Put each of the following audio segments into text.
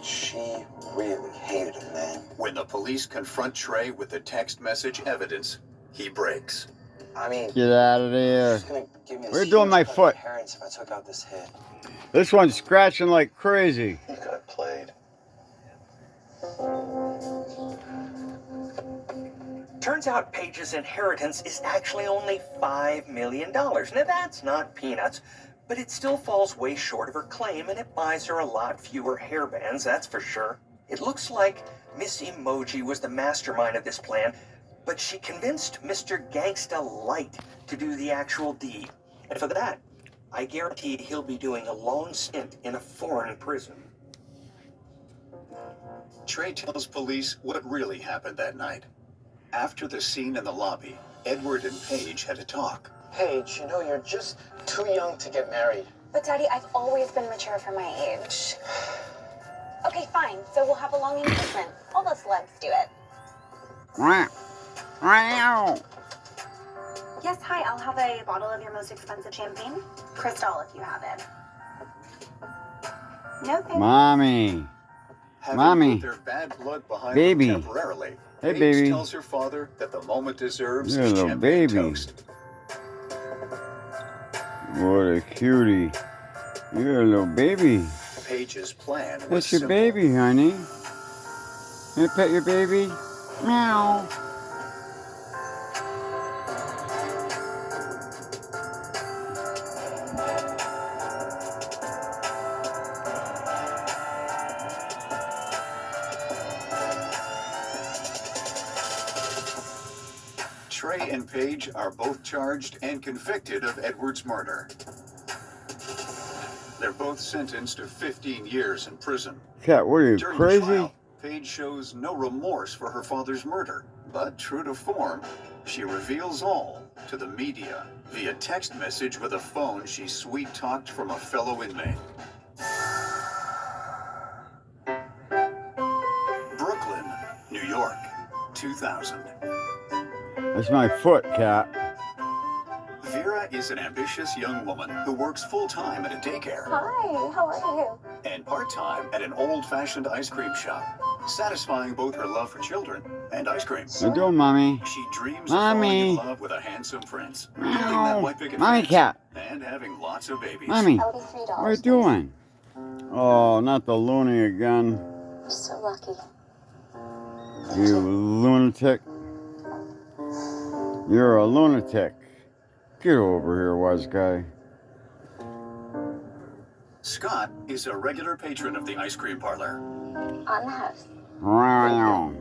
She really hated him, man. When the police confront Trey with the text message evidence, he breaks. I mean, get out of there. she's gonna give me this What are you doing my huge foot? inheritance if I took out this hit. This one's scratching like crazy. You could have played. Turns out Paige's inheritance is actually only $5 million. Now that's not peanuts, but it still falls way short of her claim, and it buys her a lot fewer hairbands, that's for sure. It looks like Miss Emoji was the mastermind of this plan, but she convinced Mr. Gangsta Light to do the actual deed. And for that, I guarantee he'll be doing a long stint in a foreign prison. Trey tells police what really happened that night. After the scene in the lobby, Edward and Paige had a talk. Paige, you know, you're just too young to get married. But Daddy, I've always been mature for my age. Okay, fine. So we'll have a long engagement. All the celebs do it. Yes, hi. I'll have a bottle of your most expensive champagne. Cristal, if you have it. No, thanks. Mommy. Having Mommy. put their bad blood behind Baby. them temporarily, Hey, Paige baby. tells her father that the moment deserves You're a little champagne baby. toast. What a cutie. You're a little baby. Paige's plan was That's your simple. baby, honey. You pet your baby? Meow. Trey and Paige are both charged and convicted of Edward's murder. They're both sentenced to 15 years in prison. Cat, what are you, During the crazy? trial, Paige shows no remorse for her father's murder, but true to form, she reveals all to the media via text message with a phone she sweet-talked from a fellow inmate. Brooklyn, New York, 2000. That's my foot, Cat. Vera is an ambitious young woman who works full-time at a daycare Hi, how are you? and part-time at an old-fashioned ice cream shop, satisfying both her love for children and ice cream. What you doing, Mommy? She dreams of falling Mommy. in love with a handsome prince, building that Meow. white picket Mommy, fence, Cat. and having lots of babies. Mommy, That would be $3. what are you doing? Oh, not the loony again. You're so lucky. You lunatic. You're a lunatic. Get over here, wise guy. Scott is a regular patron of the ice cream parlor. On the house. Meow.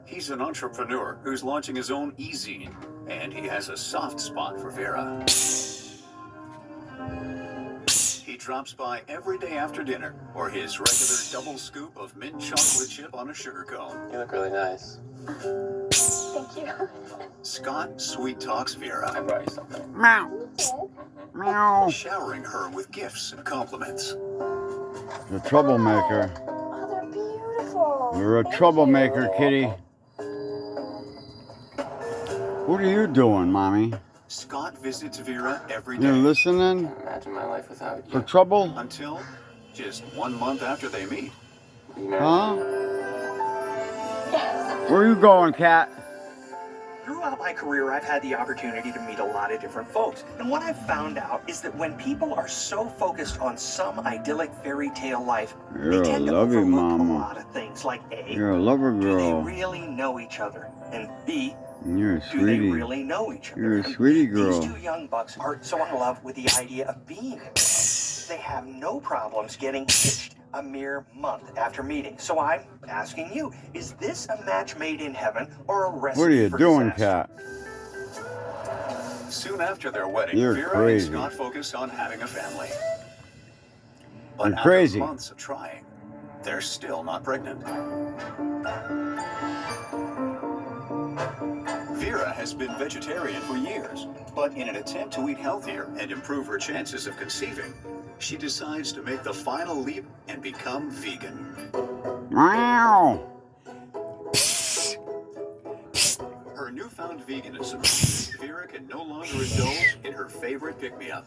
He's an entrepreneur who's launching his own e-zine, and he has a soft spot for Vera. He drops by every day after dinner for his regular double scoop of mint chocolate chip on a sugar cone. You look really nice. Thank you. Scott sweet talks Vera, I brought you something. Meow. Meow. showering her with gifts and compliments. You're a troublemaker. Oh, they're beautiful. You're a Thank troublemaker, you. kitty. What are you doing, Mommy? Scott visits Vera every You day listening? Can't imagine my life without For you. trouble? until just 1 month after they meet. You married? Huh? Yes. Where you going, Cat? Throughout my career, I've had the opportunity to meet a lot of different folks. And what I've found out is that when people are so focused on some idyllic fairy tale life, You're they a tend to lovey overlook mama. a lot of things like A, You're a lover do they girl. really know each other? And B, You're a do they sweetie. really know each other? You're a sweetie girl. These two young bucks are so in love with the idea of being in love. They have no problems getting hitched a mere month after meeting. So I'm asking you, is this a match made in heaven or a recipe What are you for doing, disaster? Cat? Soon after their wedding, You're Vera crazy. and Scott focus on having a family. But You're after crazy. months of trying, they're still not pregnant. Vera has been vegetarian for years, but in an attempt to eat healthier and improve her chances of conceiving, she decides to make the final leap and become vegan. Meow. Her newfound veganism means Vera can no longer indulge in in her favorite pick-me-up.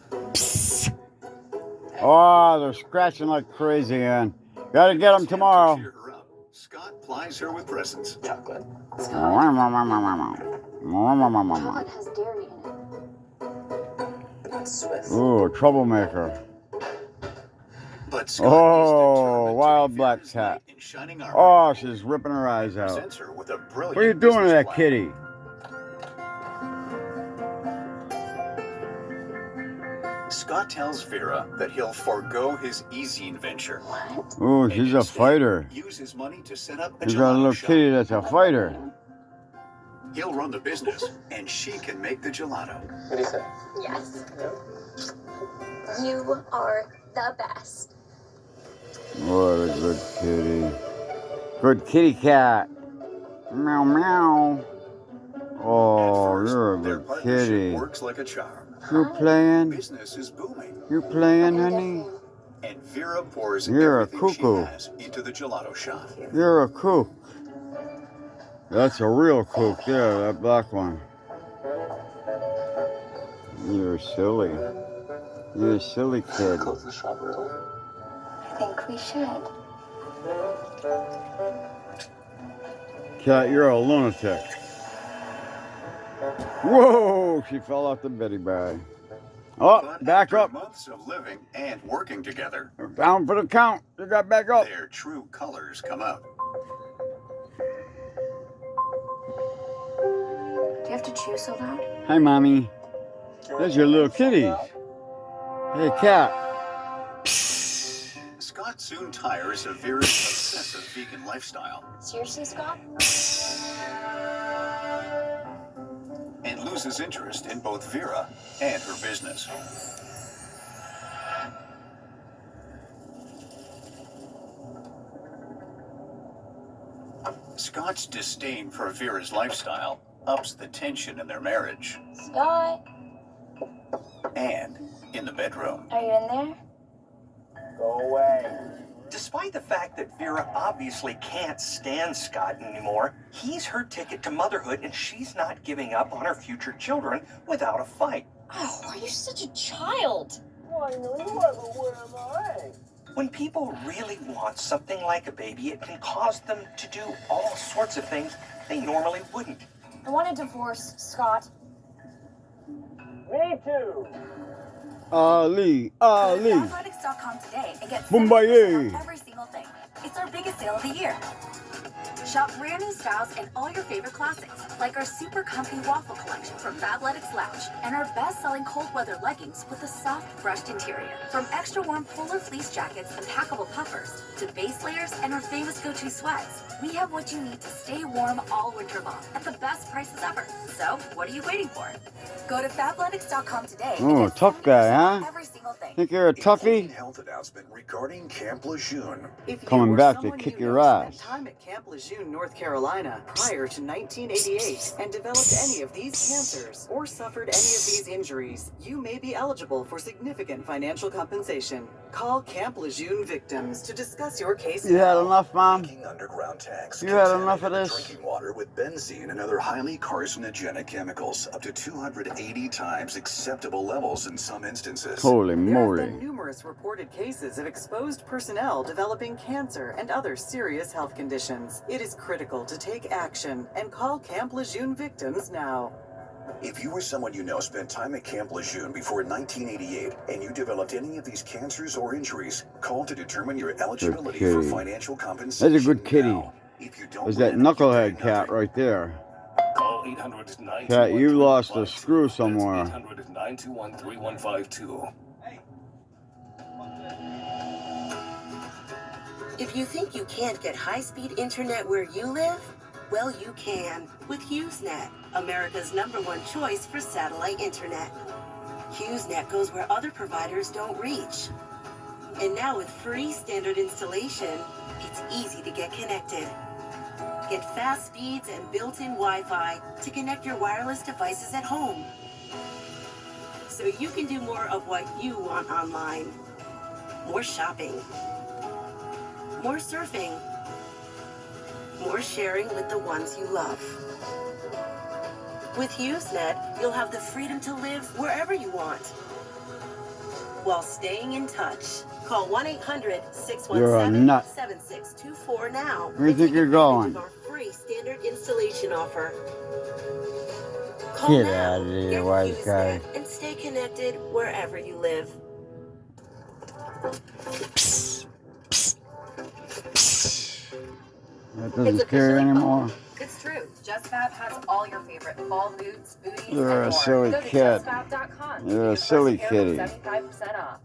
Oh, they're scratching like crazy, and gotta get them To tomorrow. cheer her up, Scott plies her with presents. Chocolate. Chocolate has dairy in it. It's Swiss. Ooh, troublemaker. But Scott is Oh, determined wild to be black Vera's cat. knight in shining armor. Oh, she's ripping her eyes out. Presents her with a brilliant What are you doing to business that plan. kitty? Scott tells Vera that he'll forego his ezine venture. What? Ooh, and she's a instead fighter. Use his money to set up a She's got a gelato little shop. kitty that's a fighter. He'll run the business, and she can make the gelato. What do you say? Yes. Yeah. You are the best. What a good kitty. Good kitty cat. Meow meow. Oh, At first, you're a their good partnership kitty. works like a charm. You playing? Business is booming, You playing, honey? and Vera pours You're a everything she cuckoo. has into the gelato shop. You're a kook. That's a real kook. Yeah, that black one. You're silly. You're a silly kid. Close the shop early. I think we should. Cat, you're a lunatic. Whoa, she fell off the Betty bag. Oh, But back after up. months of living and working together, Down for the count. You got back up. their true colors come out. Do you have to chew so loud? Hi, Mommy. There's your little kitties. Hey, cat. Scott soon tires of Vera's obsessive vegan lifestyle Seriously, Scott? and loses interest in both Vera and her business. Scott's disdain for Vera's lifestyle ups the tension in their marriage Scott, and in the bedroom. are you in there? Go away. Despite the fact that Vera obviously can't stand Scott anymore, he's her ticket to motherhood and she's not giving up on her future children without a fight. Oh, are you such a child? Why, no, you are, but where am I? When people really want something like a baby, it can cause them to do all sorts of things they normally wouldn't. I want a divorce, Scott. Me too. Ali. Go to athletics.com today and get Boombaye. 70% off every single thing. It's our biggest sale of the year. Shop brand new styles and all your favorite classics, like our super comfy waffle collection from Fabletics Lounge and our best-selling cold weather leggings with a soft brushed interior. From extra warm polar fleece jackets and packable puffers to base layers and our famous go-to sweats, we have what you need to stay warm all winter long at the best prices ever. So, what are you waiting for? Go to Fabletics.com today. and Oh, get tough guy, 70% off huh? every single thing. Think you're a toughie? Health announcement regarding Camp Lejeune. If you Coming or back to someone kick you your know ass. spent time at Camp Lejeune, North Carolina, prior to 1988, and developed any of these cancers or suffered any of these injuries, you may be eligible for significant financial compensation. Call Camp Lejeune victims to discuss your case. You had enough, Mom? Leaking underground tanks You had enough of contaminated this? drinking water with benzene and other highly carcinogenic chemicals, up to 280 times acceptable levels in some instances. Holy There have moly. been numerous reported cases of exposed personnel developing cancer and other serious health conditions. It is critical to take action and call Camp Lejeune victims now. If you or someone you know spent time at Camp Lejeune before 1988 and you developed any of these cancers or injuries, call to determine your eligibility for kitty. financial compensation. That's a good kitty. now. If you don't There's that win, you knucklehead pay cat nothing. right there. Call 800 Cat, you lost a screw somewhere. 800 921 3152. If you think you can't get high-speed internet where you live, well, you can with HughesNet, America's #1 choice for satellite internet. HughesNet goes where other providers don't reach. And now with free standard installation, it's easy to get connected. Get fast speeds and built-in Wi-Fi to connect your wireless devices at home. So you can do more of what you want online. More shopping. More surfing. More sharing with the ones you love. With HughesNet, you'll have the freedom to live wherever you want while staying in touch. Call You're a nut. 1-800-617-7624 now. Where do you think you're going? Our free standard installation offer. Call Get now. out of here, Get wise guy. HughesNet and stay connected wherever you live. That doesn't scare you anymore. It's true. JustFab has all your favorite fall boots, booties, You're and a more. silly Go to kid. JustFab.com. You're a Use silly first pair with kitty. 75% off.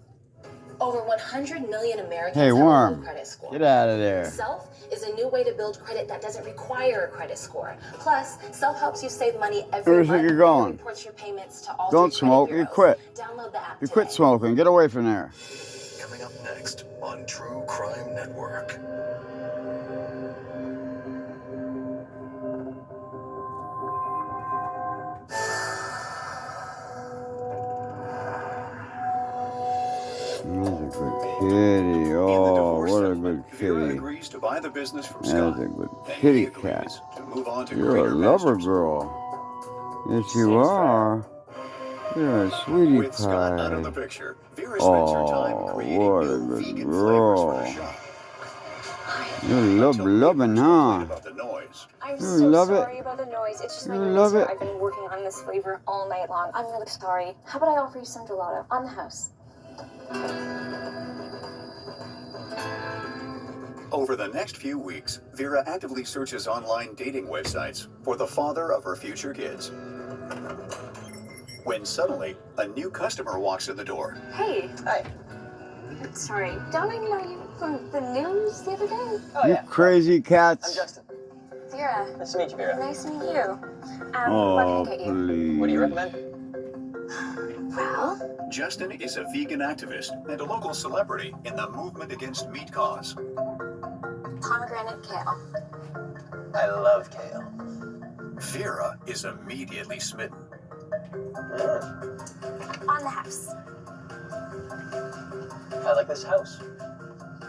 Over 100 million Americans Hey, have a low worm. credit score. Get out of there. Self is a new way to build credit that doesn't require a credit score. Plus, Self helps you save money every Where do you month. think you're going? And reports your payments to all Don't three smoke. credit You bureaus. quit. Download the app You today. quit smoking. Get away from there. Coming up next on True Crime Network. That's a good kitty. In the Oh, divorce what a settlement, good Vera kitty. agrees to buy the business from That's Scott. a good And he kitty agrees cat. to move on to You're a greater lover pastures. girl. Yes, you are. You're a sweetie With Scott not in the pie. picture, Vera spends her time Oh, creating what a new good vegan flavors for her girl. shop. You Until loving, neighbors huh? complain about the noise. I'm You so love it? sorry about the noise. It's just my You nose love here. it? I've been working on this flavor all night long. I'm really sorry. How about I offer you some gelato on the house? Over the next few weeks, Vera actively searches online dating websites for the father of her future kids. When suddenly, a new customer walks in the door. Hey. Hi. Sorry. Don't I know you from the news the other day? Oh, You yeah. crazy I'm cats. Justin. Vera. Nice to meet you, Vera. Nice to meet you. What can Oh, I get you? please. What do you recommend? Well, Justin is a vegan activist and a local celebrity in the movement against meat cause. pomegranate kale. I love kale. Vera is immediately smitten. On the house. I like this house.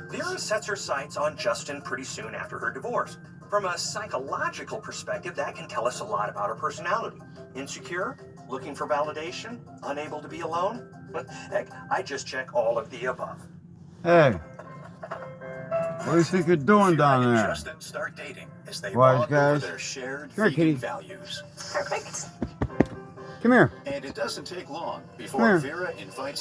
Vera sets her sights on Justin pretty soon after her divorce. From a psychological perspective, that can tell us a lot about her personality. Insecure, looking for validation, unable to be alone. Heck, I just check all of the above. Hey. What do you think you're doing Vera down and there? Justin start dating as they Wise bond over guys. their shared Come here, kitty. vegan values. Perfect. Come here. And it doesn't take long Come before here. Vera invites